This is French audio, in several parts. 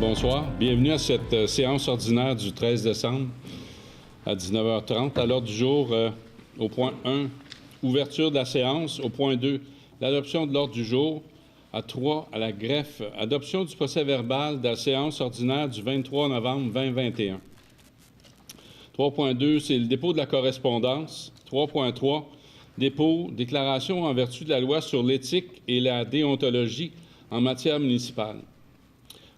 Bonsoir. Bienvenue à cette séance ordinaire du 13 décembre à 19h30. À l'ordre du jour, au point 1, ouverture de la séance. Au point 2, l'adoption de l'ordre du jour. À 3, à la greffe, adoption du procès-verbal de la séance ordinaire du 23 novembre 2021. 3.2, c'est le dépôt de la correspondance. 3.3, dépôt, déclaration en vertu de la loi sur l'éthique et la déontologie en matière municipale.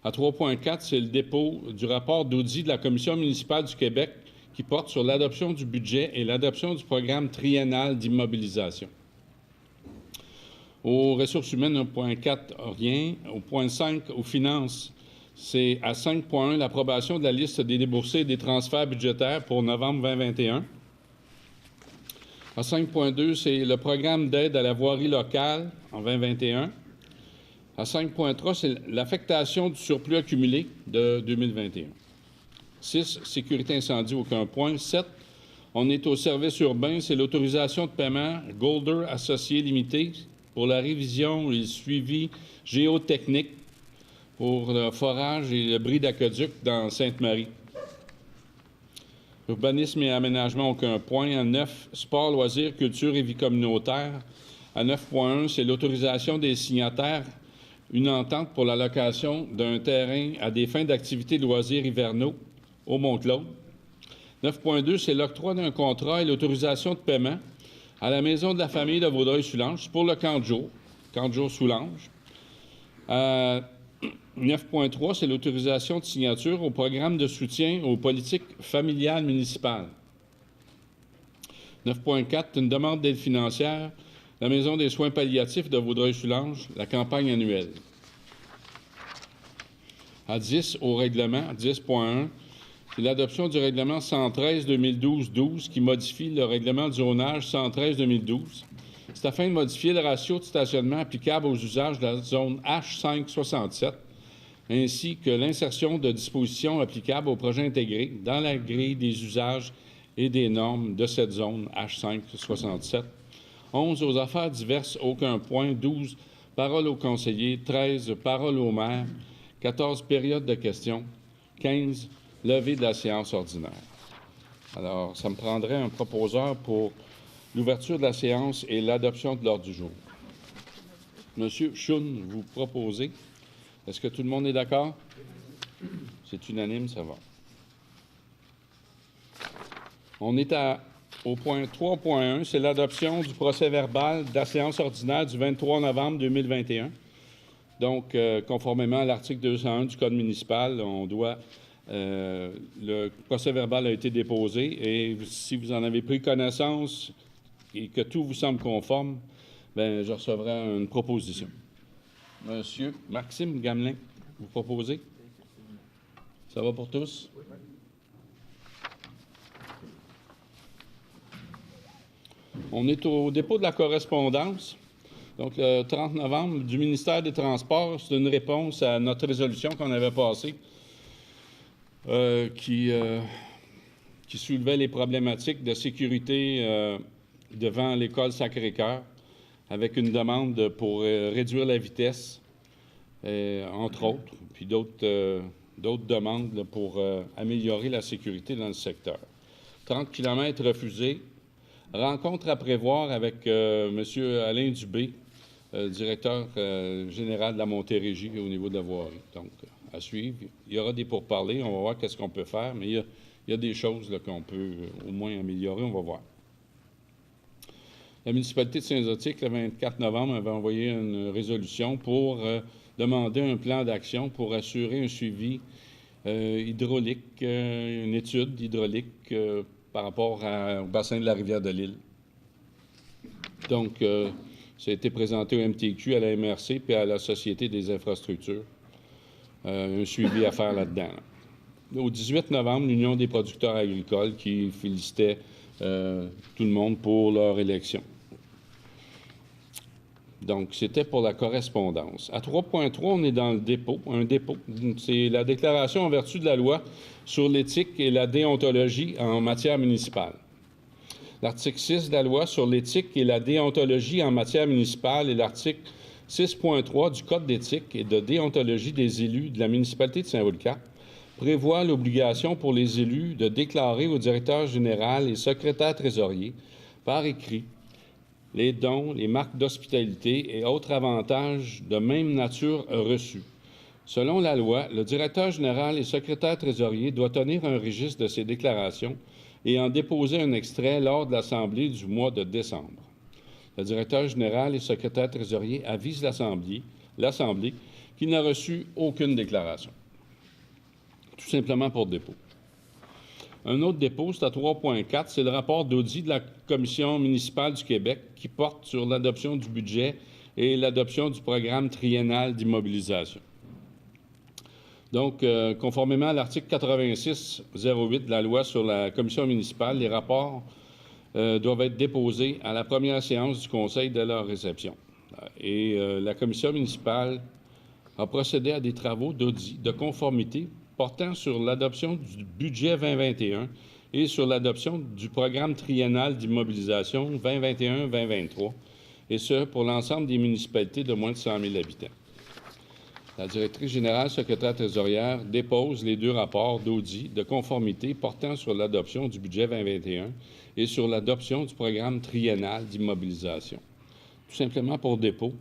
À 3.4, c'est le dépôt du rapport d'audit de la Commission municipale du Québec qui porte sur l'adoption du budget et l'adoption du programme triennal d'immobilisation. Aux ressources humaines, au point 4, rien. Au point 5, aux finances, c'est à 5.1 l'approbation de la liste des déboursés et des transferts budgétaires pour novembre 2021. À 5.2, c'est le programme d'aide à la voirie locale en 2021. À 5.3, c'est l'affectation du surplus accumulé de 2021. 6, sécurité incendie, aucun point. 7, on est au service urbain, c'est l'autorisation de paiement Golder Associés Limité pour la révision et le suivi géotechnique pour le forage et le bris d'aqueduc dans Sainte-Marie. Urbanisme et aménagement, aucun point. À 9, sport, loisirs, culture et vie communautaire. À 9.1, c'est l'autorisation des signataires, une entente pour la location d'un terrain à des fins d'activités de loisirs hivernaux au Mont-Claude. 9.2, c'est l'octroi d'un contrat et l'autorisation de paiement à la Maison de la famille de Vaudreuil-Soulanges pour le camp de jour Soulanges. 9.3, c'est l'autorisation de signature au programme de soutien aux politiques familiales municipales. 9.4, une demande d'aide financière, la Maison des soins palliatifs de Vaudreuil-Soulanges, la campagne annuelle. À 10, au règlement, 10.1, c'est l'adoption du règlement 113-2012-12 qui modifie le règlement du zonage 113-2012. C'est afin de modifier le ratio de stationnement applicable aux usages de la zone H567, ainsi que l'insertion de dispositions applicables aux projets intégrés dans la grille des usages et des normes de cette zone H567. 11, aux affaires diverses, aucun point. 12, parole aux conseillers. 13, parole au maire. 14, période de questions. 15, levée de la séance ordinaire. Alors, ça me prendrait un proposeur pour l'ouverture de la séance et l'adoption de l'ordre du jour. Monsieur Choun, vous proposez. Est-ce que tout le monde est d'accord? C'est unanime, ça va. On est au point 3.1, c'est l'adoption du procès-verbal de la séance ordinaire du 23 novembre 2021. Donc, conformément à l'article 201 du Code municipal, le procès-verbal a été déposé et si vous en avez pris connaissance et que tout vous semble conforme, bien, je recevrai une proposition. Monsieur Maxime Gamelin, vous proposez? Ça va pour tous? Oui. On est au dépôt de la correspondance. Donc, le 30 novembre, du ministère des Transports, c'est une réponse à notre résolution qu'on avait passée qui soulevait les problématiques de sécurité devant l'école Sacré-Cœur, avec une demande pour réduire la vitesse, entre autres, puis d'autres demandes là, pour améliorer la sécurité dans le secteur. 30 km refusés. Rencontre à prévoir avec M. Alain Dubé, directeur général de la Montérégie au niveau de la voirie. Donc, à suivre. Il y aura des pourparlers. On va voir qu'est-ce qu'on peut faire, mais il y a des choses là, qu'on peut au moins améliorer. On va voir. La municipalité de Saint-Zotique, le 24 novembre, avait envoyé une résolution pour demander un plan d'action pour assurer un suivi hydraulique, une étude hydraulique par rapport au bassin de la rivière de l'Île. Donc, ça a été présenté au MTQ, à la MRC puis à la Société des infrastructures. Un suivi à faire là-dedans. Au 18 novembre, l'Union des producteurs agricoles qui félicitait tout le monde pour leur élection. Donc, c'était pour la correspondance. À 3.3, on est dans le dépôt. Un dépôt, c'est la déclaration en vertu de la loi sur l'éthique et la déontologie en matière municipale. L'article 6 de la loi sur l'éthique et la déontologie en matière municipale et l'article 6.3 du Code d'éthique et de déontologie des élus de la municipalité de Saint-Roch-de-Cap prévoit l'obligation pour les élus de déclarer au directeur général et secrétaire trésorier par écrit les dons, les marques d'hospitalité et autres avantages de même nature reçus. Selon la loi, le directeur général et secrétaire trésorier doit tenir un registre de ces déclarations et en déposer un extrait lors de l'Assemblée du mois de décembre. Le directeur général et secrétaire trésorier avise l'Assemblée qu'il n'a reçu aucune déclaration. Tout simplement pour dépôt. Un autre dépôt, c'est à 3.4, c'est le rapport d'audit de la Commission municipale du Québec qui porte sur l'adoption du budget et l'adoption du programme triennal d'immobilisation. Donc, conformément à l'article 86-08 de la loi sur la Commission municipale, les rapports doivent être déposés à la première séance du Conseil de leur réception. Et la Commission municipale a procédé à des travaux d'audit de conformité portant sur l'adoption du budget 2021 et sur l'adoption du programme triennal d'immobilisation 2021-2023, et ce, pour l'ensemble des municipalités de moins de 100 000 habitants. La directrice générale secrétaire trésorière dépose les deux rapports d'audit de conformité portant sur l'adoption du budget 2021 et sur l'adoption du programme triennal d'immobilisation. Tout simplement pour dépôt.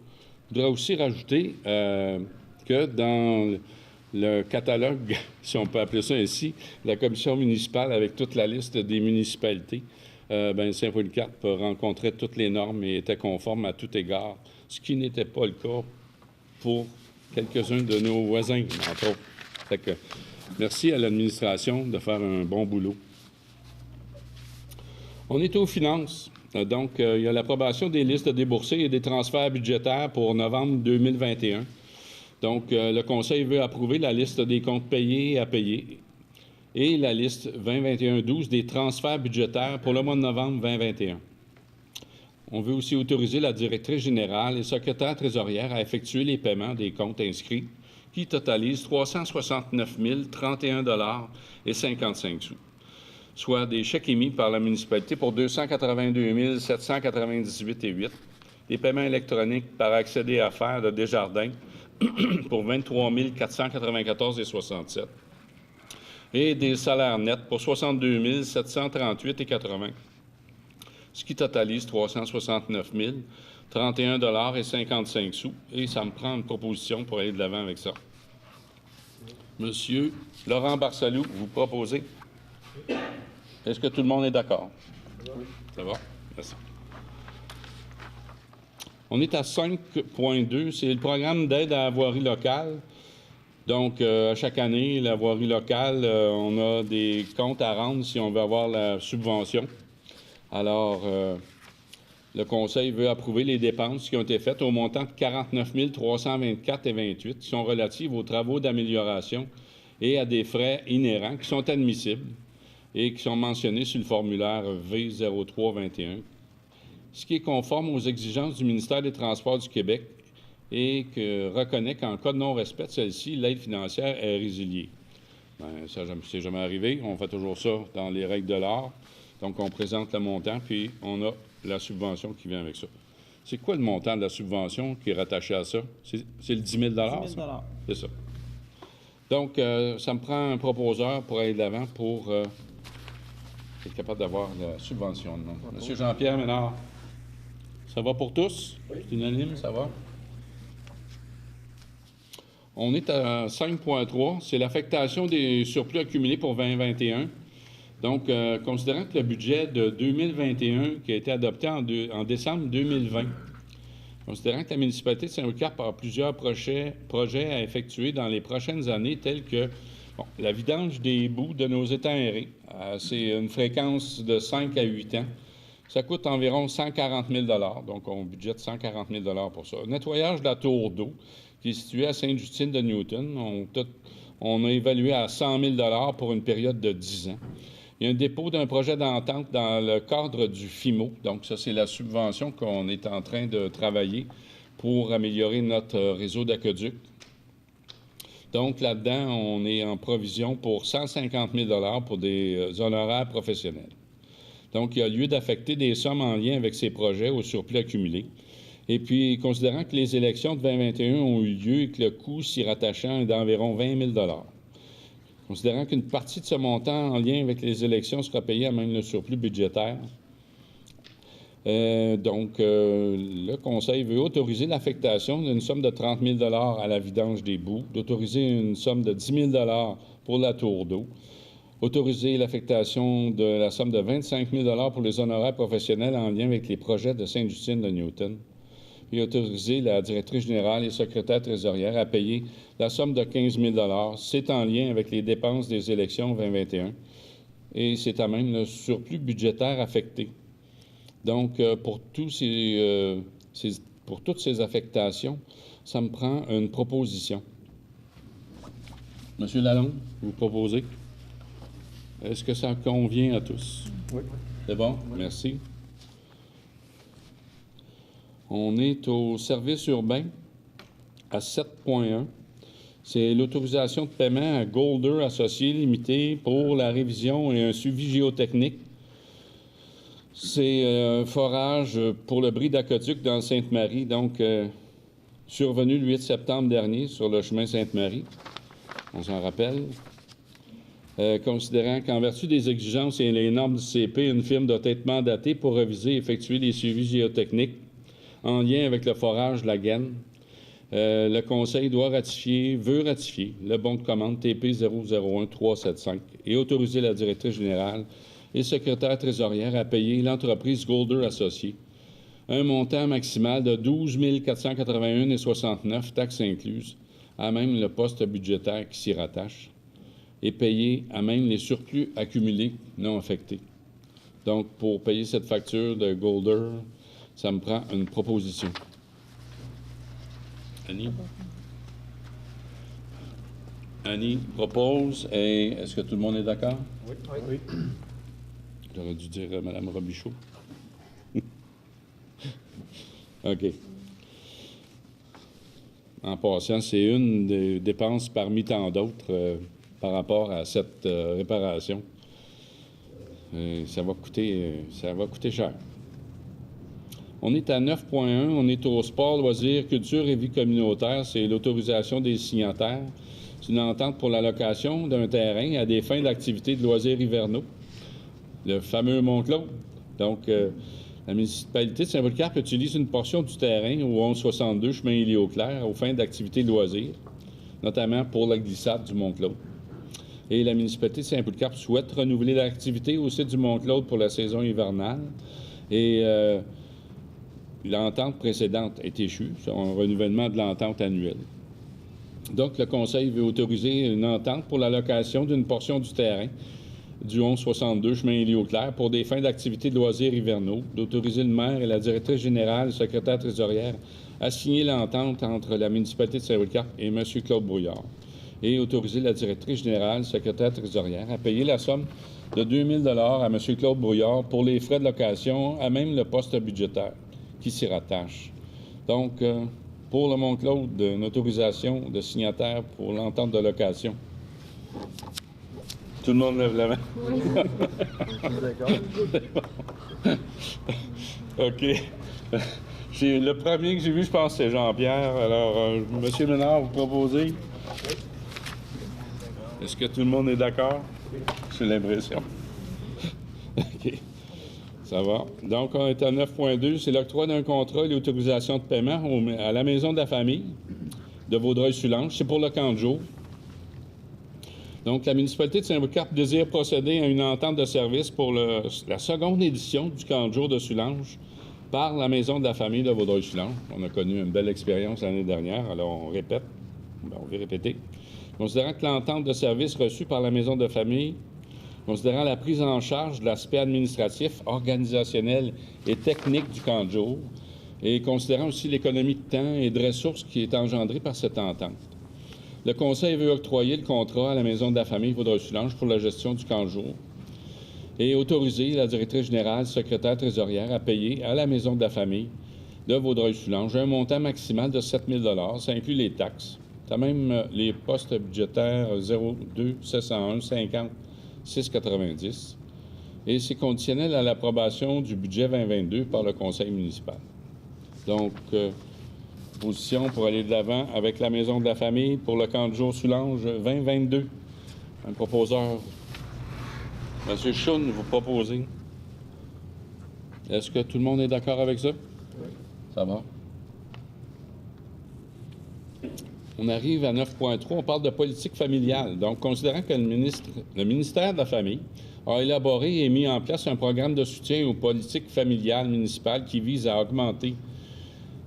Je voudrais aussi rajouter que dans le catalogue, si on peut appeler ça ainsi, la commission municipale avec toute la liste des municipalités, Saint-Polycarpe rencontrait toutes les normes et était conforme à tout égard, ce qui n'était pas le cas pour quelques-uns de nos voisins, entre autres. Fait que, merci à l'administration de faire un bon boulot. On est aux finances. Donc, il y a l'approbation des listes déboursées et des transferts budgétaires pour novembre 2021. Donc, le Conseil veut approuver la liste des comptes payés et à payer et la liste 2021-12 des transferts budgétaires pour le mois de novembre 2021. On veut aussi autoriser la directrice générale et secrétaire trésorière à effectuer les paiements des comptes inscrits qui totalisent 369 031 et 55 sous, soit des chèques émis par la municipalité pour 282 798,8, des paiements électroniques par accéder à faire de Desjardins pour 23 494,67 et des salaires nets pour 62 738,80, ce qui totalise 369 031 et 55 sous. Et ça me prend une proposition pour aller de l'avant avec ça. Monsieur Laurent Barsalou, vous proposez? Est-ce que tout le monde est d'accord? Oui. Ça va? Merci. On est à 5.2, c'est le programme d'aide à la voirie locale. Donc, à chaque année, la voirie locale, on a des comptes à rendre si on veut avoir la subvention. Alors, le Conseil veut approuver les dépenses qui ont été faites au montant de 49 324,28 qui sont relatives aux travaux d'amélioration et à des frais inhérents qui sont admissibles et qui sont mentionnés sur le formulaire V0321, ce qui est conforme aux exigences du ministère des Transports du Québec et que reconnaît qu'en cas de non-respect de celle-ci, l'aide financière est résiliée. Ça, c'est jamais arrivé. On fait toujours ça dans les règles de l'art. Donc, on présente le montant, puis on a la subvention qui vient avec ça. C'est quoi le montant de la subvention qui est rattaché à ça? C'est le 10 000 10 000 C'est ça. Donc, ça me prend un proposeur pour aller de l'avant pour être capable d'avoir la subvention. Monsieur Jean-Pierre Ménard, ça va pour tous? Oui. C'est unanime, ça va? On est à 5.3, c'est l'affectation des surplus accumulés pour 2021. Donc, considérant que le budget de 2021 qui a été adopté en décembre 2020, considérant que la municipalité de Saint-Roch-de-Cap a plusieurs projets à effectuer dans les prochaines années, tels que la vidange des boues de nos étangs aérés, c'est une fréquence de 5 à 8 ans. Ça coûte environ 140 000 donc on budgète 140 000 pour ça. Le nettoyage de la tour d'eau, qui est située à Sainte-Justine-de-Newton, on a évalué à 100 000 pour une période de 10 ans. Il y a un dépôt d'un projet d'entente dans le cadre du FIMO. Donc, ça, c'est la subvention qu'on est en train de travailler pour améliorer notre réseau d'aqueduc. Donc, là-dedans, on est en provision pour 150 000 pour des honoraires professionnels. Donc, il y a lieu d'affecter des sommes en lien avec ces projets au surplus accumulé. Et puis, considérant que les élections de 2021 ont eu lieu et que le coût s'y rattachant est d'environ 20 000 considérant qu'une partie de ce montant en lien avec les élections sera payée à même le surplus budgétaire, le Conseil veut autoriser l'affectation d'une somme de 30 000 à la vidange des boues, d'autoriser une somme de 10 000 pour la tour d'eau, autoriser l'affectation de la somme de 25 000 pour les honoraires professionnels en lien avec les projets de Sainte-Justine de Newton, et autoriser la directrice générale et secrétaire trésorière à payer la somme de 15 000 C'est en lien avec les dépenses des élections 2021 et c'est à même le surplus budgétaire affecté. Donc, pour toutes ces affectations, ça me prend une proposition. Monsieur Lalonde, vous proposez? Est-ce que ça convient à tous? Oui. C'est bon? Oui. Merci. On est au service urbain à 7.1. C'est l'autorisation de paiement à Golder Associés Limité pour la révision et un suivi géotechnique. C'est un forage pour le bris d'Aqueduc dans Sainte-Marie, donc survenu le 8 septembre dernier sur le chemin Sainte-Marie. On s'en rappelle. Considérant qu'en vertu des exigences et les normes du CP, une firme doit être mandatée pour réviser et effectuer les suivis géotechniques en lien avec le forage de la Gaine. Le Conseil veut ratifier le bon de commande TP 001375 et autoriser la directrice générale et secrétaire trésorière à payer l'entreprise Golder Associés un montant maximal de 12 481,69 taxes incluses, à même le poste budgétaire qui s'y rattache, et payer à même les surplus accumulés non affectés. Donc, pour payer cette facture de Golder, ça me prend une proposition. Annie? Annie propose, et est-ce que tout le monde est d'accord? Oui. Oui. J'aurais dû dire Mme Robichaud. OK. En passant, c'est une des dépenses parmi tant d'autres par rapport à cette réparation. Ça va coûter cher. On est à 9.1, on est au sport, loisirs, culture et vie communautaire. C'est l'autorisation des signataires. C'est une entente pour la location d'un terrain à des fins d'activités de loisirs hivernaux. Le fameux Mont-Claude. Donc, la municipalité de Saint-Polycarpe utilise une portion du terrain au 1162 chemin Élie-Auclair aux fins d'activités de loisirs, notamment pour la glissade du Mont-Claude. Et la municipalité de Saint-Polycarpe souhaite renouveler l'activité au site du Mont-Claude pour la saison hivernale. Et l'entente précédente est échue, c'est un renouvellement de l'entente annuelle. Donc, le Conseil veut autoriser une entente pour la location d'une portion du terrain du 1162 chemin Élie-Auclair pour des fins d'activités de loisirs hivernaux, d'autoriser le maire et la directrice générale, secrétaire trésorière, à signer l'entente entre la municipalité de Saint-Polycarpe et M. Claude Brouillard, et autoriser la directrice générale, secrétaire trésorière, à payer la somme de 2 000 à M. Claude Brouillard pour les frais de location, à même le poste budgétaire qui s'y rattache. Donc, pour le Mont-Claude, une autorisation de signataire pour l'entente de location. Tout le monde lève la main? Oui. D'accord. OK. Le premier que j'ai vu, je pense, c'est Jean-Pierre. Alors, M. Ménard, vous proposez? Est-ce que tout le monde est d'accord? J'ai l'impression. OK. Ça va. Donc, on est à 9.2. C'est l'octroi d'un contrat et l'autorisation de paiement à la Maison de la famille de Vaudreuil-Soulanges. C'est pour le camp de jour. Donc, la municipalité de Saint-Polycarpe désire procéder à une entente de service pour la seconde édition du camp de jour de Soulanges par la Maison de la famille de Vaudreuil-Soulanges. On a connu une belle expérience l'année dernière, alors on répète. On va répéter. Considérant que l'entente de service reçue par la Maison de la famille, considérant la prise en charge de l'aspect administratif, organisationnel et technique du camp de jour, et considérant aussi l'économie de temps et de ressources qui est engendrée par cette entente. Le Conseil veut octroyer le contrat à la Maison de la famille Vaudreuil-Soulanges pour la gestion du camp de jour et autoriser la directrice générale, secrétaire trésorière à payer à la Maison de la famille de Vaudreuil-Soulanges un montant maximal de 7 000 Ça inclut les taxes. Ça même les postes budgétaires 02 701 50 690 et c'est conditionnel à l'approbation du budget 2022 par le Conseil municipal. Donc, position pour aller de l'avant avec la Maison de la Famille pour le camp de jour Soulanges 2022. Un proposeur, M. Choune, vous proposez. Est-ce que tout le monde est d'accord avec ça? Oui. Ça va. On arrive à 9.3, on parle de politique familiale. Donc, considérant que le ministère de la Famille a élaboré et mis en place un programme de soutien aux politiques familiales municipales qui vise à augmenter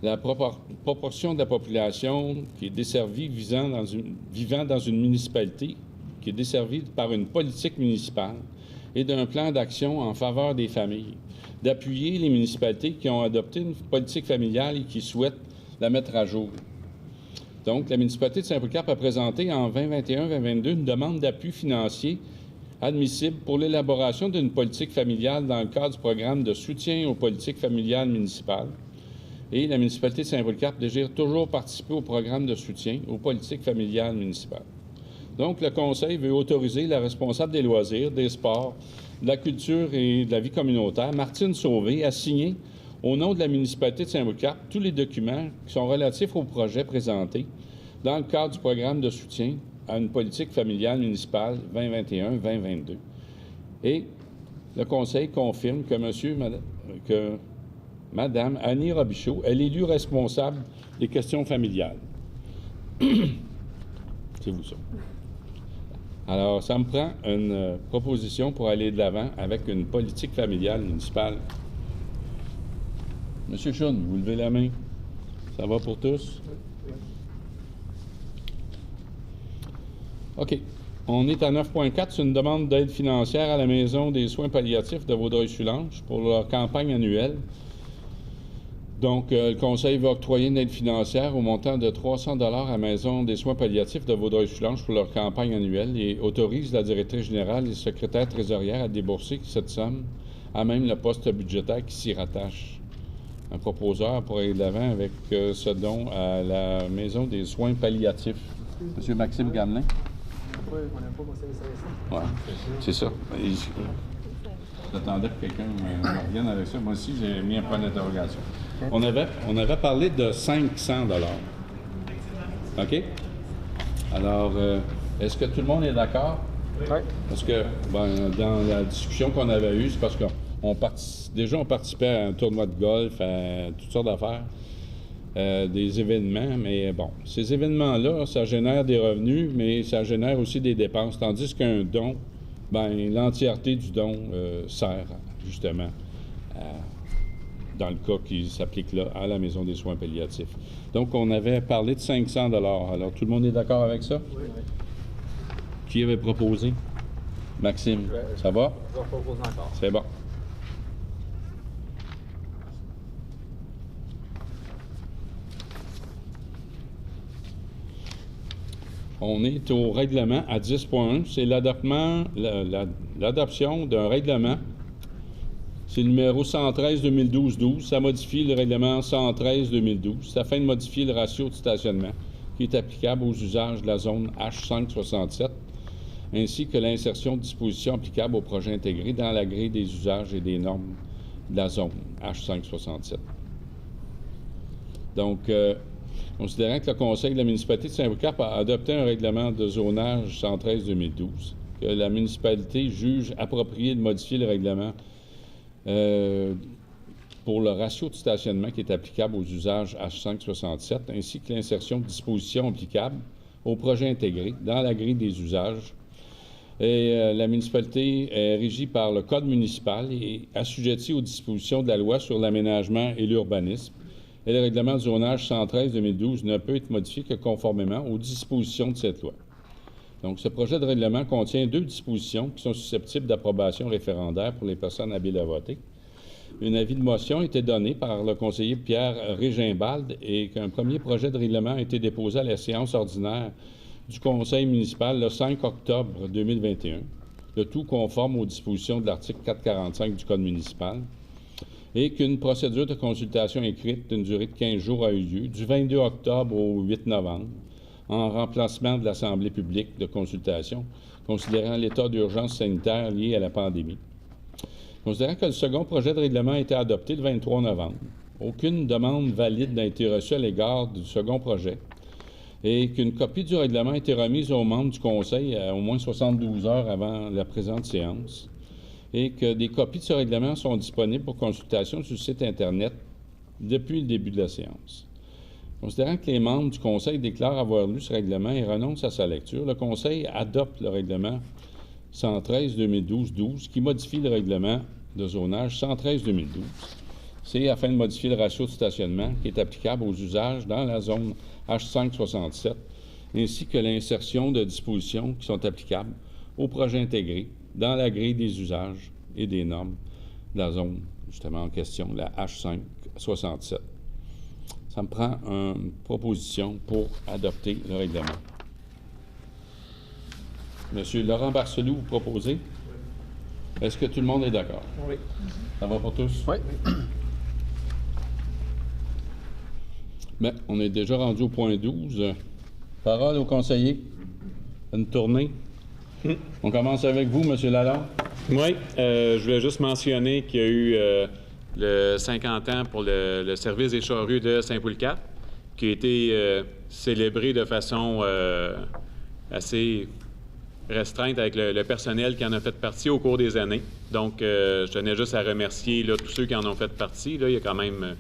la proportion de la population qui est desservie vivant dans une municipalité, qui est desservie par une politique municipale et d'un plan d'action en faveur des familles, d'appuyer les municipalités qui ont adopté une politique familiale et qui souhaitent la mettre à jour. Donc, la municipalité de Saint-Polycarpe a présenté en 2021-2022 une demande d'appui financier admissible pour l'élaboration d'une politique familiale dans le cadre du programme de soutien aux politiques familiales municipales. Et la municipalité de Saint-Polycarpe désire toujours participer au programme de soutien aux politiques familiales municipales. Donc, le Conseil veut autoriser la responsable des loisirs, des sports, de la culture et de la vie communautaire, Martine Sauvé, à signer au nom de la municipalité de Saint-Polycarpe tous les documents qui sont relatifs au projet présenté dans le cadre du programme de soutien à une politique familiale municipale 2021-2022. Et le Conseil confirme que Mme Annie Robichaud est l'élue responsable des questions familiales. C'est vous, ça. Alors, ça me prend une proposition pour aller de l'avant avec une politique familiale municipale. Monsieur Choune, vous levez la main. Ça va pour tous? OK. On est à 9.4. C'est une demande d'aide financière à la Maison des soins palliatifs de Vaudreuil-Soulanges pour leur campagne annuelle. Donc, le Conseil va octroyer une aide financière au montant de 300 $ à la Maison des soins palliatifs de Vaudreuil-Soulanges pour leur campagne annuelle et autorise la directrice générale et le secrétaire trésorière à débourser cette somme à même le poste budgétaire qui s'y rattache. Un proposeur pour aller de l'avant avec ce don à la Maison des soins palliatifs. M. Maxime Gamelin. Pourquoi on n'aime pas mon service à Oui, c'est ça. J'attendais que quelqu'un me revienne avec ça. Moi aussi, j'ai mis un point d'interrogation. On avait parlé de 500 $. OK? Alors, est-ce que tout le monde est d'accord? Oui. Parce que, dans la discussion qu'on avait eue, c'est parce qu'on participait à un tournoi de golf, à toutes sortes d'affaires, des événements, mais bon, ces événements-là, ça génère des revenus, mais ça génère aussi des dépenses, tandis qu'un don, l'entièreté du don sert, justement, dans le cas qui s'applique là, à la Maison des soins palliatifs. Donc, on avait parlé de 500 $. Alors, tout le monde est d'accord avec ça? Oui. Qui avait proposé? Maxime, ça va? Je vais proposer encore. C'est bon. On est au règlement à 10.1. C'est l'adoption d'un règlement. C'est le numéro 113-2012-12. Ça modifie le règlement 113-2012 afin de modifier le ratio de stationnement qui est applicable aux usages de la zone H567, ainsi que l'insertion de dispositions applicables au projet intégré dans la grille des usages et des normes de la zone H567. Donc, considérant que le Conseil de la municipalité de Saint-Polycarpe a adopté un règlement de zonage 113-2012, que la municipalité juge approprié de modifier le règlement pour le ratio de stationnement qui est applicable aux usages H567, ainsi que l'insertion de dispositions applicables au projet intégré dans la grille des usages. Et la municipalité est régie par le Code municipal et assujettie aux dispositions de la loi sur l'aménagement et l'urbanisme. Et le règlement de zonage 113-2012 ne peut être modifié que conformément aux dispositions de cette loi. Donc, ce projet de règlement contient 2 dispositions qui sont susceptibles d'approbation référendaire pour les personnes habiles à voter. Un avis de motion a été donné par le conseiller Pierre Régimbalde et qu'un premier projet de règlement a été déposé à la séance ordinaire du conseil municipal le 5 octobre 2021, le tout conforme aux dispositions de l'article 445 du Code municipal, et qu'une procédure de consultation écrite d'une durée de 15 jours a eu lieu du 22 octobre au 8 novembre, en remplacement de l'Assemblée publique de consultation, considérant l'état d'urgence sanitaire lié à la pandémie. Considérant que le second projet de règlement a été adopté le 23 novembre aucune demande valide n'a été reçue à l'égard du second projet et qu'une copie du règlement a été remise aux membres du Conseil à au moins 72 heures avant la présente séance et que des copies de ce règlement sont disponibles pour consultation sur le site Internet depuis le début de la séance. Considérant que les membres du Conseil déclarent avoir lu ce règlement et renoncent à sa lecture, le Conseil adopte le règlement 113-2012-12 qui modifie le règlement de zonage 113-2012. C'est afin de modifier le ratio de stationnement qui est applicable aux usages dans la zone H567, ainsi que l'insertion de dispositions qui sont applicables au projet intégré dans la grille des usages et des normes de la zone, justement en question, la H567. Ça me prend une proposition pour adopter le règlement. Monsieur Laurent Barcelou, vous proposez? Est-ce que tout le monde est d'accord? Oui. Ça va pour tous? Oui. Bien, on est déjà rendu au point 12. Parole au conseiller. Une tournée. On commence avec vous, M. Lalonde. Oui, je voulais juste mentionner qu'il y a eu le 50 ans pour le service des charrues de Saint-Poulcap, qui a été célébré de façon assez restreinte avec le personnel qui en a fait partie au cours des années. Donc, je tenais juste à remercier là, tous ceux qui en ont fait partie. Là, il y a quand même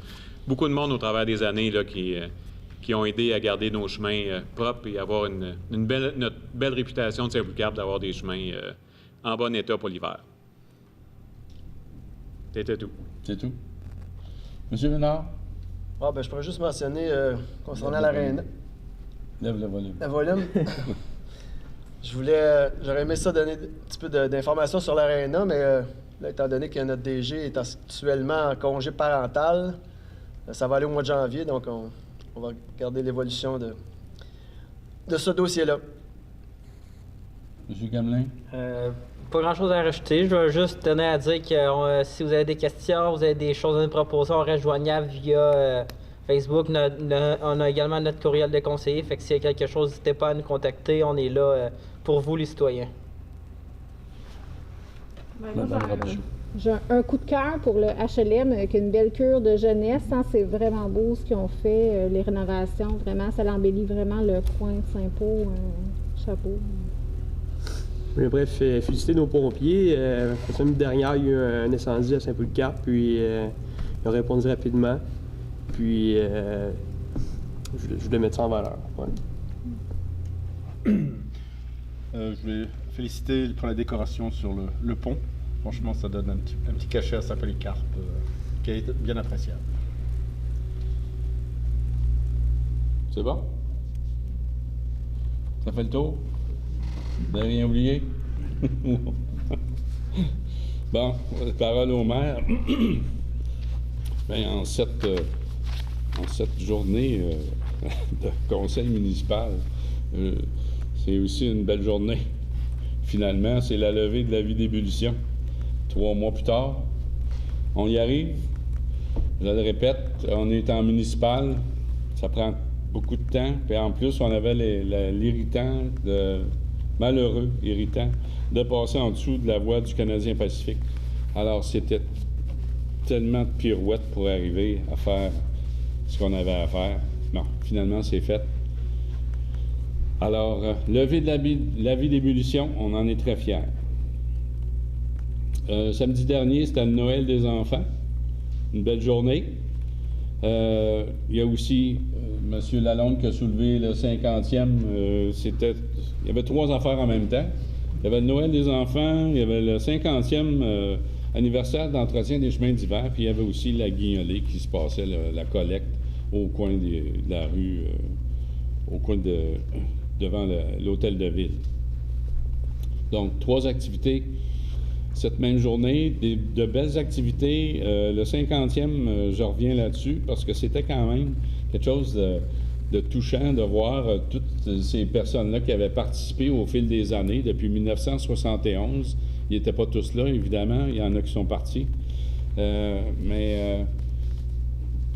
beaucoup de monde au travers des années là, qui ont aidé à garder nos chemins propres et avoir notre belle réputation de Saint-Poulcap d'avoir des chemins en bon état pour l'hiver. C'était tout. C'est tout. Monsieur Ménard? Ah, ben, je pourrais juste mentionner concernant l'aréna. Lève le volume. Le volume. J'aurais aimé ça donner un petit peu d'informations sur l'aréna, mais là, étant donné que notre DG est actuellement en congé parental, ça va aller au mois de janvier, donc on va regarder l'évolution de ce dossier-là. Monsieur Gamelin? Pas grand-chose à rajouter. Je vais juste tenir à dire que si vous avez des questions, vous avez des choses à nous proposer, on reste joignable via Facebook. On a également notre courriel de conseiller. Fait que s'il y a quelque chose, n'hésitez pas à nous contacter. On est là pour vous, les citoyens. Ben, moi, j'ai un coup de cœur pour le HLM, qui est une belle cure de jeunesse. Hein, c'est vraiment beau ce qu'ils ont fait, les rénovations. Vraiment, ça embellit vraiment le coin de Saint-Paul. Chapeau. Mais bref, féliciter nos pompiers. La semaine dernière, il y a eu un incendie à Saint-Poulcap, puis ils ont répondu rapidement. Puis, je voulais mettre ça en valeur. Ouais. Je voulais féliciter pour la décoration sur le pont. Franchement, ça donne un petit cachet à Saint-Polycarpe qui est bien appréciable. C'est bon? Ça fait le tour? Vous n'avez rien oublié? Bon, parole au maire. Bien, en cette journée de conseil municipal, c'est aussi une belle journée. Finalement, c'est la levée de l'avis d'ébullition. 3 mois plus tard, on y arrive. Je le répète, on est en municipal, ça prend beaucoup de temps. Puis en plus, on avait l'irritant, malheureux irritant, de passer en dessous de la voie du Canadien Pacifique. Alors, c'était tellement de pirouettes pour arriver à faire ce qu'on avait à faire. Bon, finalement, c'est fait. Alors, lever de l'avis d'ébullition, on en est très fiers. Samedi dernier, c'était le Noël des enfants. Une belle journée. Il y a aussi M. Lalonde qui a soulevé le 50e. Il y avait 3 affaires en même temps. Il y avait le Noël des enfants, il y avait le 50e anniversaire d'entretien des chemins d'hiver, puis il y avait aussi la guignolée qui se passait, la collecte au coin de la rue, au coin devant l'hôtel de ville. Donc, 3 activités cette même journée, de belles activités. Le 50e, je reviens là-dessus parce que c'était quand même quelque chose de touchant de voir toutes ces personnes-là qui avaient participé au fil des années depuis 1971. Ils n'étaient pas tous là, évidemment. Il y en a qui sont partis. Mais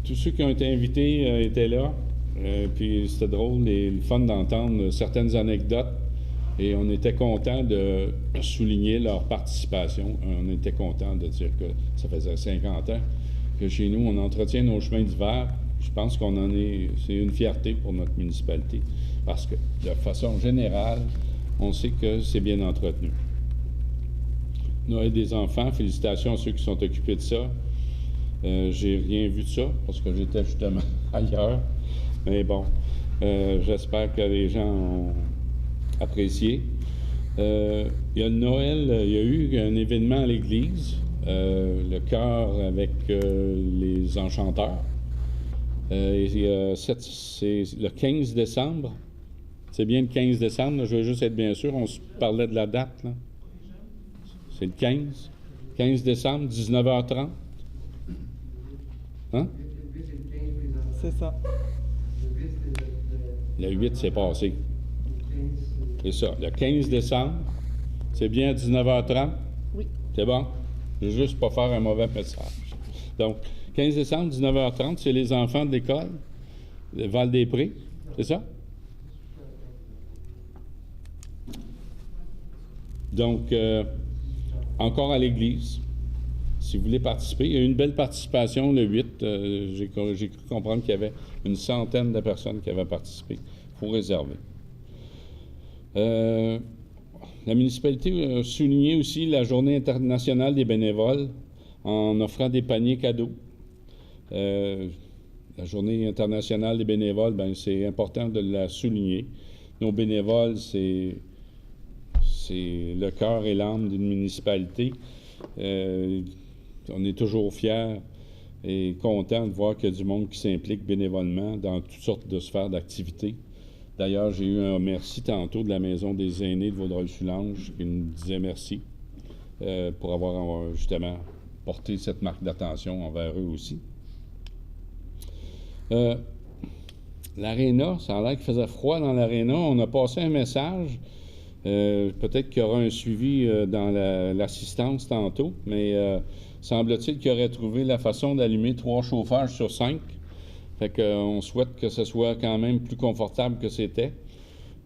tous ceux qui ont été invités étaient là. Puis c'était drôle et le fun d'entendre certaines anecdotes. Et on était content de souligner leur participation. On était content de dire que ça faisait 50 ans que chez nous, on entretient nos chemins d'hiver. Je pense c'est une fierté pour notre municipalité parce que, de façon générale, on sait que c'est bien entretenu. Noël des enfants, félicitations à ceux qui sont occupés de ça. J'ai rien vu de ça parce que j'étais justement ailleurs. Mais bon, j'espère que les gens ont apprécié. Il y a le Noël, il y a eu un événement à l'église, le chœur avec les enchanteurs. C'est le 15 décembre. C'est bien le 15 décembre, là, je veux juste être bien sûr. On se parlait de la date, là. C'est le 15. 15 décembre, 19h30. Hein? C'est ça. Le 8, c'est passé. C'est ça. Le 15 décembre, c'est bien à 19h30? Oui. C'est bon? Je veux juste pas faire un mauvais message. Donc, 15 décembre, 19h30, c'est les enfants de l'école, de Val-des-Prés, c'est ça? Donc, encore à l'église, si vous voulez participer. Il y a eu une belle participation le 8. J'ai cru comprendre qu'il y avait une centaine de personnes qui avaient participé. Il faut réserver. La municipalité a souligné aussi la Journée internationale des bénévoles en offrant des paniers cadeaux. La Journée internationale des bénévoles, bien, c'est important de la souligner. Nos bénévoles, c'est le cœur et l'âme d'une municipalité. On est toujours fiers et contents de voir qu'il y a du monde qui s'implique bénévolement dans toutes sortes de sphères d'activité. D'ailleurs, j'ai eu un merci tantôt de la Maison des aînés de Vaudreuil-Soulanges qui nous disait merci pour avoir justement porté cette marque d'attention envers eux aussi. L'aréna, ça a l'air qu'il faisait froid dans l'aréna. On a passé un message. Peut-être qu'il y aura un suivi dans l'assistance tantôt, mais semble-t-il qu'il aurait trouvé la façon d'allumer 3 chauffages sur 5. Fait qu'on souhaite que ce soit quand même plus confortable que c'était.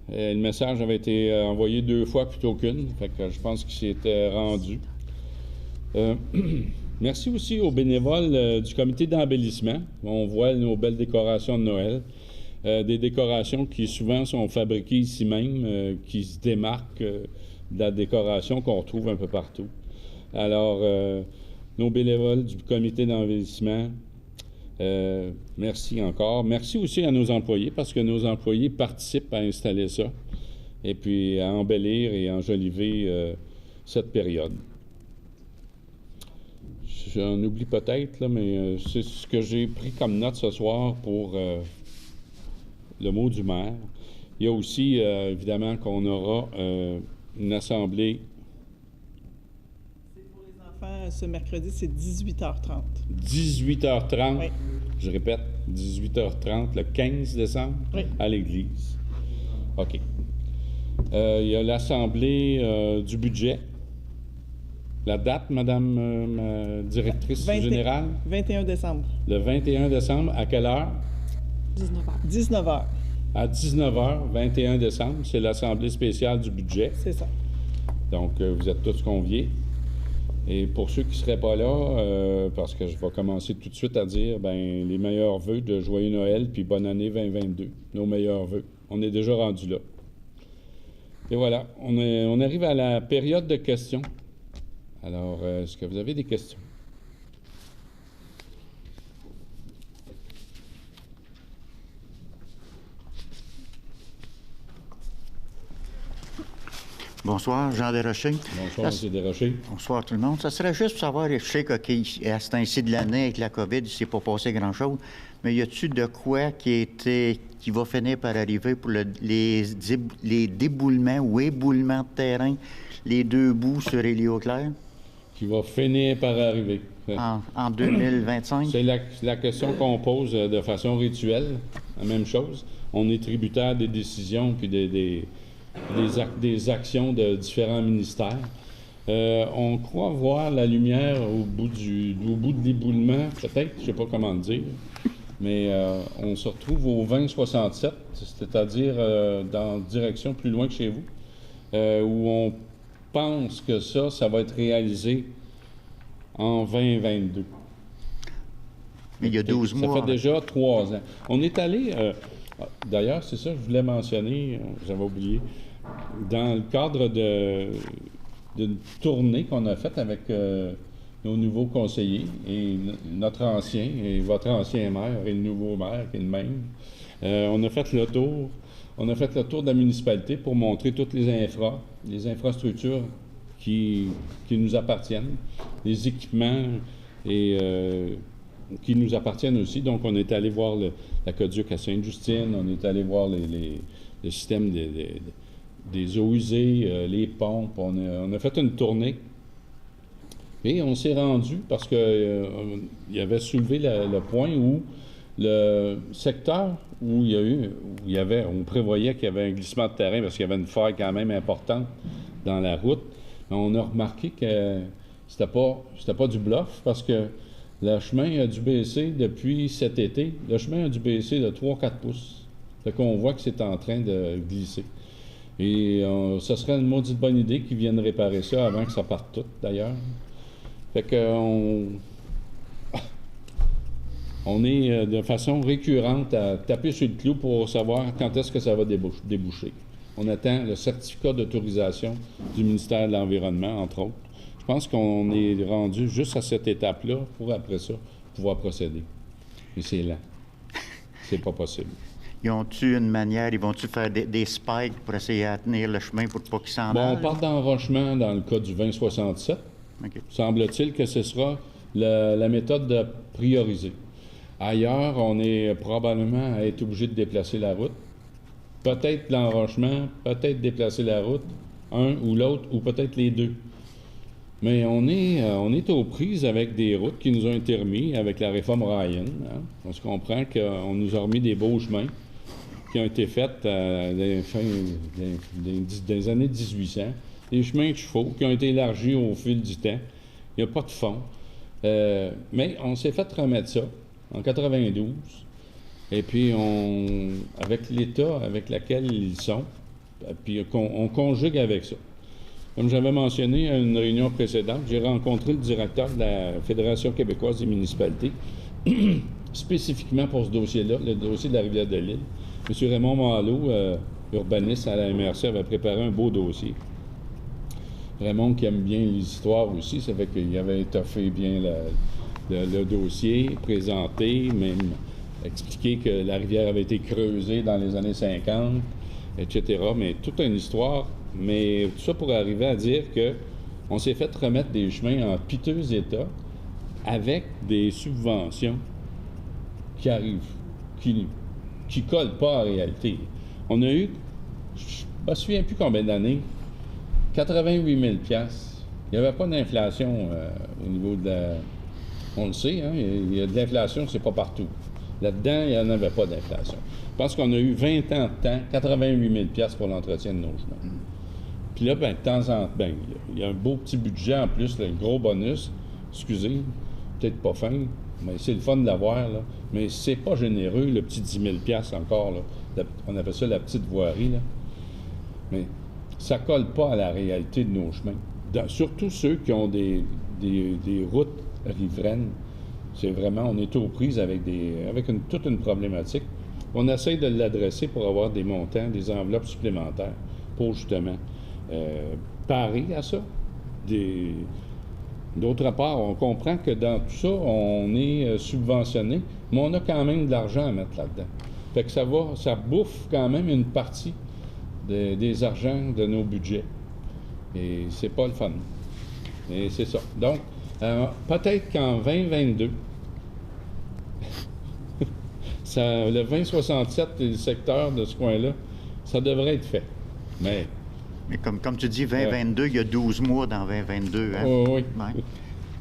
Le message avait été envoyé 2 fois plutôt qu'une. Fait que je pense qu'il s'était rendu. Merci aussi aux bénévoles du comité d'embellissement. On voit nos belles décorations de Noël. Des décorations qui souvent sont fabriquées ici même, qui se démarquent de la décoration qu'on retrouve un peu partout. Alors, nos bénévoles du comité d'embellissement, merci encore. Merci aussi à nos employés, parce que nos employés participent à installer ça et puis à embellir et enjoliver cette période. J'en oublie peut-être, là, mais c'est ce que j'ai pris comme note ce soir pour le mot du maire. Il y a aussi, évidemment, qu'on aura une assemblée. C'est pour les enfants, ce mercredi, c'est 18h30. 18h30. Oui. Je répète, 18h30, le 15 décembre, oui, à l'église. OK. Il y a l'assemblée du budget. La date, Madame ma directrice générale? 21 décembre. Le 21 décembre, à quelle heure? 19h. 19h. À 19h, 21 décembre, c'est l'assemblée spéciale du budget. C'est ça. Donc, vous êtes tous conviés. Et pour ceux qui ne seraient pas là, parce que je vais commencer tout de suite à dire, ben les meilleurs vœux de Joyeux Noël puis bonne année 2022. Nos meilleurs vœux. On est déjà rendu là. Et voilà, on arrive à la période de questions. Alors, est-ce que vous avez des questions? Bonsoir, Jean Desrochers. Bonsoir, M. Desrochers. Bonsoir tout le monde. Ça serait juste pour savoir, je sais qu'à ce temps-ci de l'année, avec la COVID, il ne s'est pas passé grand-chose, mais y a-t-il de quoi qui va finir par arriver pour les déboulements ou éboulements de terrain, les 2 bouts sur Élie-Auclair? Qui va finir par arriver. En 2025? C'est la question qu'on pose de façon rituelle, la même chose. On est tributaire des décisions puis des actions de différents ministères. On croit voir la lumière au bout de l'éboulement, peut-être, je ne sais pas comment le dire, mais on se retrouve au 2067, c'est-à-dire dans direction plus loin que chez vous, où on pense que ça va être réalisé en 2022. Mais il y a 12 mois. Ça fait déjà 3 ans. On est allé, d'ailleurs, c'est ça que je voulais mentionner, j'avais oublié, dans le cadre d'une tournée qu'on a faite avec nos nouveaux conseillers et notre ancien, et votre ancien maire et le nouveau maire qui est le même. On a fait le tour. On a fait le tour de la municipalité pour montrer toutes les infrastructures qui nous appartiennent, les équipements et qui nous appartiennent aussi. Donc, on est allé voir l'aqueduc à Sainte-Justine, on est allé voir le système des eaux usées, les pompes. On a fait une tournée. Et on s'est rendu parce qu'il y avait soulevé le point où le secteur où on prévoyait qu'il y avait un glissement de terrain parce qu'il y avait une faille quand même importante dans la route, on a remarqué que c'était pas du bluff parce que le chemin a dû baisser depuis cet été. Le chemin a dû baisser de 3-4 pouces. Fait qu'on voit que c'est en train de glisser. Et ce serait une maudite bonne idée qu'ils viennent réparer ça avant que ça parte tout, d'ailleurs. Fait qu'on on est de façon récurrente à taper sur le clou pour savoir quand est-ce que ça va déboucher. On attend le certificat d'autorisation du ministère de l'Environnement, entre autres. Je pense qu'on est rendu juste à cette étape-là pour, après ça, pouvoir procéder. Mais c'est lent. C'est pas possible. Ils vont-tu faire des spikes pour essayer de tenir le chemin pour pas qu'il s'en aille? On parle d'enrochement dans le cas du 2067. Okay. Semble-t-il que ce sera la méthode de prioriser. Ailleurs, on est probablement à être obligé de déplacer la route. Peut-être l'enrochement, peut-être déplacer la route, un ou l'autre, ou peut-être les deux. Mais on est aux prises avec des routes qui nous ont été remises avec la réforme Ryan. Hein. On se comprend qu'on nous a remis des beaux chemins qui ont été faits dans les années 1800. Des chemins de chevaux qui ont été élargis au fil du temps. Il n'y a pas de fond. Mais on s'est fait remettre ça en 92. Et puis, avec l'état avec lequel ils sont, puis on conjugue avec ça. Comme j'avais mentionné à une réunion précédente, j'ai rencontré le directeur de la Fédération québécoise des municipalités, spécifiquement pour ce dossier-là, le dossier de la rivière de l'Île. M. Raymond Malo, urbaniste à la MRC, avait préparé un beau dossier. Raymond qui aime bien les histoires aussi, ça fait qu'il avait étoffé bien le dossier, présenté, même expliqué que la rivière avait été creusée dans les années 50, etc. Mais toute une histoire, mais tout ça pour arriver à dire qu'on s'est fait remettre des chemins en piteux état avec des subventions qui arrivent, qui collent pas en réalité. On a eu, je ne me souviens plus combien d'années, 88 000 $. Il n'y avait pas d'inflation au niveau de la... On le sait, hein, il y a de l'inflation, c'est pas partout. Là-dedans, il n'y en avait pas d'inflation. Je pense qu'on a eu 20 ans de temps, 88 000 $ pour l'entretien de nos chemins. Puis là, de temps en temps, il y a un beau petit budget en plus, le gros bonus. Excusez, peut-être pas fin, mais c'est le fun de l'avoir, là. Mais c'est pas généreux, le petit 10 000 $ encore, là. On appelle ça la petite voirie, là. Mais ça colle pas à la réalité de nos chemins. Surtout ceux qui ont des routes riveraines. C'est vraiment, on est aux prises avec toute une problématique. On essaye de l'adresser pour avoir des montants, des enveloppes supplémentaires pour justement parer à ça. D'autre part, on comprend que dans tout ça, on est subventionné, mais on a quand même de l'argent à mettre là-dedans. Fait que ça bouffe quand même une partie des argents de nos budgets. Et c'est pas le fun. Et c'est ça. Donc, peut-être qu'en 2022, le 2067 et le secteur de ce coin-là, ça devrait être fait. Mais comme tu dis, 2022, il y a 12 mois dans 2022. Hein? Oui. Ouais.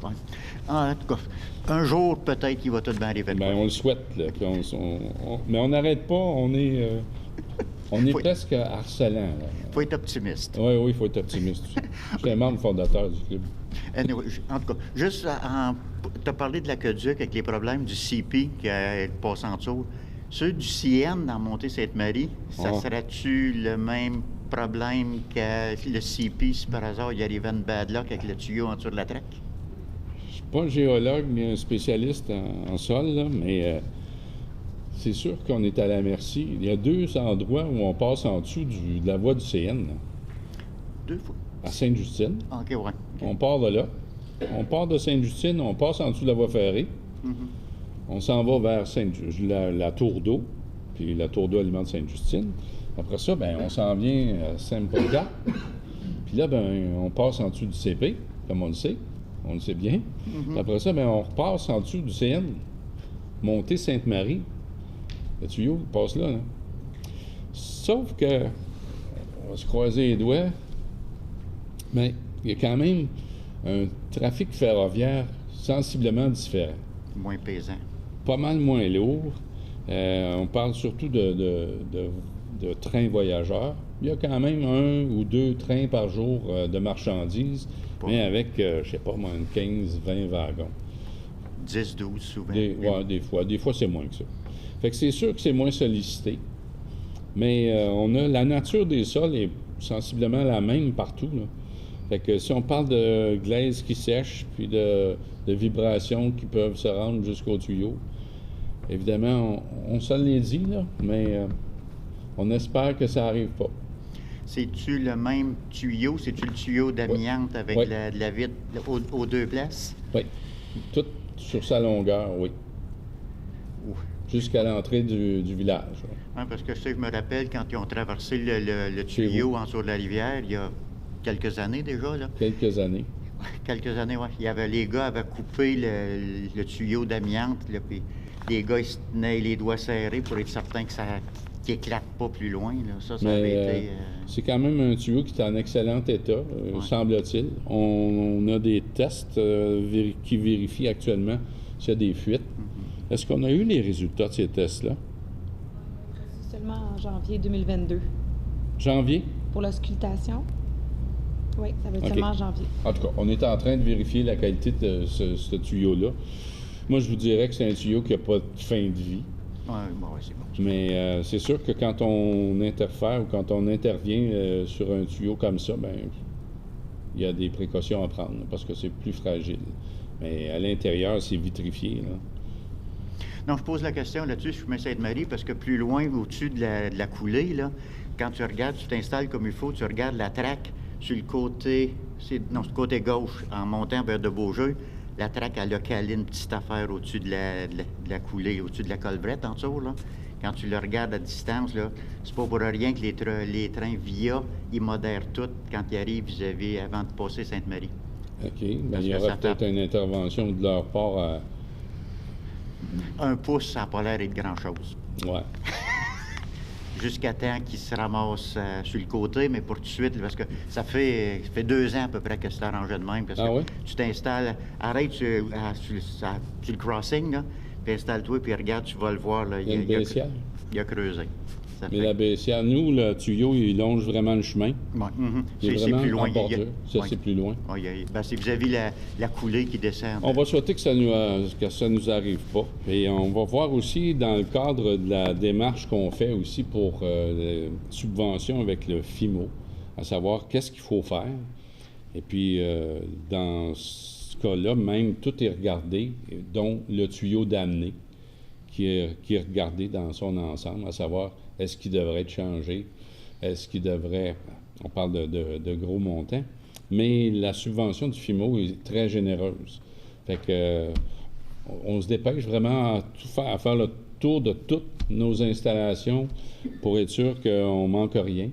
Ouais. En tout cas, un jour, peut-être qu'il va tout bien arriver. On le souhaite. Là, mais on n'arrête pas. On est presque harcelant. Il faut être optimiste. Oui, il faut être optimiste. Je suis un membre fondateur du club. Anyway, en tout cas, juste, tu as parlé de l'aqueduc avec les problèmes du CP qui est passé en dessous. Ceux du CN dans Montée-Sainte-Marie, ça serait-tu le même problème que le CP si par hasard il arrivait une bad luck avec le tuyau en dessous de la traque? Je pas un géologue ni un spécialiste en sol, là, mais c'est sûr qu'on est à la merci. Il y a 2 endroits où on passe en dessous de la voie du CN, là, 2 fois. à Sainte-Justine. OK, ouais. OK. On part de là. On part de Sainte-Justine, on passe en dessous de la voie ferrée. On s'en va vers la tour d'eau, puis la tour d'eau alimente Sainte-Justine. Après ça, ben, on s'en vient à Saint-Paul-Cap. Puis là, ben, on passe en dessous du CP, comme on le sait. On le sait bien. Puis après ça, ben, on repasse en dessous du CN. Montée Sainte-Marie. Le tuyau passe là, là. Sauf que, on va se croiser les doigts, mais il y a quand même un trafic ferroviaire sensiblement différent. Moins pesant. Pas mal moins lourd. On parle surtout de trains voyageurs. Il y a quand même 1 ou 2 trains par jour de marchandises, mais avec, je sais pas, moins de 15-20 wagons. 10-12 souvent. Des fois. Des fois, c'est moins que ça. Fait que c'est sûr que c'est moins sollicité. Mais la nature des sols est sensiblement la même partout, là. Fait que si on parle de glaise qui sèche, puis de vibrations qui peuvent se rendre jusqu'au tuyau, évidemment, on se l'est dit, là, mais on espère que ça n'arrive pas. C'est-tu le même tuyau? C'est-tu le tuyau d'amiante avec Oui. de la vitre aux 2 places? Oui. Tout sur sa longueur, oui. Ouf. Jusqu'à l'entrée du village. Oui. Ouais, parce que je me rappelle quand ils ont traversé le tuyau en dessous de la rivière, il y a quelques années déjà, là. Quelques années. Quelques années, oui. Les gars avaient coupé le tuyau d'amiante, là, puis les gars, ils se tenaient les doigts serrés pour être certains que ça n'éclate pas plus loin, là. Ça Mais, avait été... c'est quand même un tuyau qui est en excellent état, semble-t-il. On a des tests qui vérifient actuellement s'il y a des fuites. Est-ce qu'on a eu les résultats de ces tests-là? Seulement en janvier 2022. Janvier? Pour l'auscultation? Oui, ça va être seulement en janvier. En tout cas, on est en train de vérifier la qualité de ce tuyau-là. Moi, je vous dirais que c'est un tuyau qui n'a pas de fin de vie. Oui, c'est bon. Mais c'est sûr que quand on interfère ou quand on intervient sur un tuyau comme ça, ben il y a des précautions à prendre là, parce que c'est plus fragile. Mais à l'intérieur, c'est vitrifié, là. Non, je pose la question là-dessus, je mets Sainte-Marie, parce que plus loin, au-dessus de la coulée, là, quand tu regardes, tu t'installes comme il faut, tu regardes la traque sur le côté, sur le côté gauche, en montant vers de Beaujeu, la traque, elle a calé une petite affaire au-dessus de la coulée, au-dessus de la colbrette, en dessous, là. Quand tu le regardes à distance, là, c'est pas pour rien que les trains via, ils modèrent tout quand ils arrivent vis-à-vis, avant de passer Sainte-Marie. OK. Bien, il y aura peut-être une intervention de leur part à... 1 pouce, ça n'a pas l'air d'être grand-chose. Ouais. Jusqu'à temps qu'ils se ramassent sur le côté, mais pour tout de suite, parce que ça fait 2 ans à peu près que c'est arrangé de même. Parce que tu t'installes, arrête sur le crossing, là, puis installe-toi, puis regarde, tu vas le voir. Là, il y a une baissière. Il a creusé. Mais la baissière, nous, le tuyau, il longe vraiment le chemin. Ouais. Il est vraiment plus loin. en bordure. Ça, c'est plus loin. C'est vis-à-vis la coulée qui descend. On va souhaiter que ça nous arrive pas. Et on va voir aussi, dans le cadre de la démarche qu'on fait aussi pour subvention avec le FIMO, à savoir qu'est-ce qu'il faut faire. Et puis, dans ce cas-là, même tout est regardé, dont le tuyau d'amener, qui est regardé dans son ensemble, à savoir est-ce qu'il devrait être changé, est-ce qu'il devrait... On parle de gros montants, mais la subvention du FIMO est très généreuse. Fait que on se dépêche vraiment à faire le tour de toutes nos installations pour être sûr qu'on ne manque rien.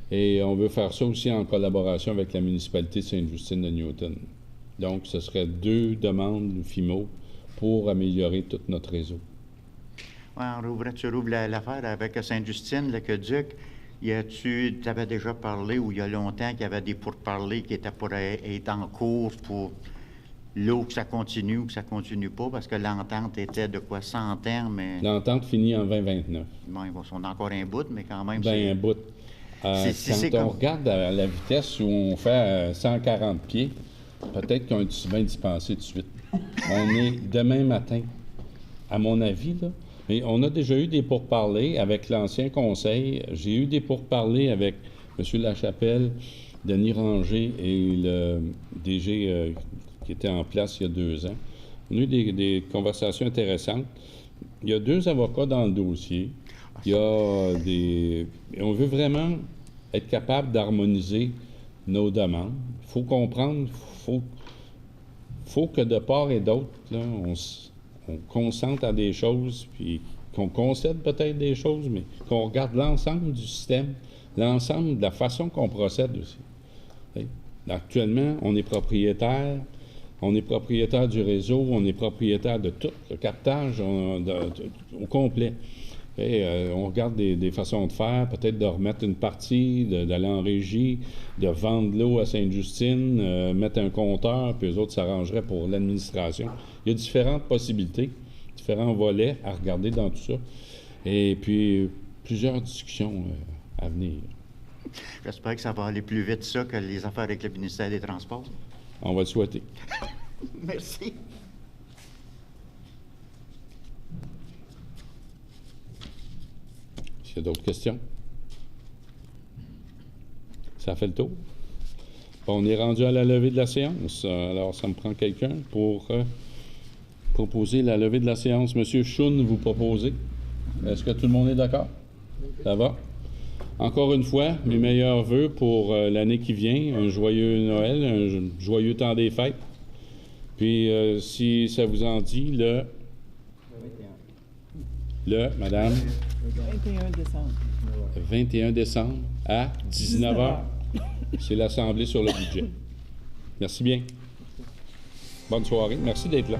Et on veut faire ça aussi en collaboration avec la municipalité de Sainte-Justine de Newton. Donc, ce serait 2 demandes du FIMO pour améliorer tout notre réseau. Oui, tu rouvres l'affaire avec Sainte-Justine, l'aqueduc. Tu avais déjà parlé, ou il y a longtemps, qu'il y avait des pourparlers qui étaient pour être en cours pour l'eau, que ça continue ou que ça continue pas, parce que l'entente était de quoi, 100 ans, mais... L'entente finit en 2029. Bon, on a encore un bout, mais quand même... Un bout. Quand on regarde à la vitesse où on fait 140 pieds, peut-être qu'on est bien dispensé tout de suite. On est demain matin, à mon avis, là. Mais on a déjà eu des pourparlers avec l'ancien conseil. J'ai eu des pourparlers avec M. Lachapelle, Denis Ranger et le DG qui était en place il y a 2 ans. On a eu des conversations intéressantes. Il y a 2 avocats dans le dossier. Il y a on veut vraiment être capable d'harmoniser nos demandes. Il faut comprendre, faut que de part et d'autre, là, on consente à des choses, puis qu'on concède peut-être des choses, mais qu'on regarde l'ensemble du système, l'ensemble de la façon qu'on procède aussi. Actuellement, on est propriétaire du réseau, on est propriétaire de tout, le captage au complet. On regarde des façons de faire, peut-être de remettre une partie, d'aller en régie, de vendre l'eau à Sainte-Justine, mettre un compteur, puis eux autres s'arrangeraient pour l'administration. Il y a différentes possibilités, différents volets à regarder dans tout ça. Et puis, plusieurs discussions à venir. J'espère que ça va aller plus vite, ça, que les affaires avec le ministère des Transports. On va le souhaiter. Merci. S'il y a d'autres questions? Ça fait le tour. Bon, on est rendu à la levée de la séance. Alors, ça me prend quelqu'un pour proposer la levée de la séance. Monsieur Choun, vous proposez. Est-ce que tout le monde est d'accord? Ça va? Encore une fois, mes meilleurs vœux pour l'année qui vient. Un joyeux Noël, un joyeux temps des fêtes. Puis, si ça vous en dit, madame? 21 décembre. 21 décembre à 19h. C'est l'Assemblée sur le budget. Merci bien. Bonne soirée. Merci d'être là.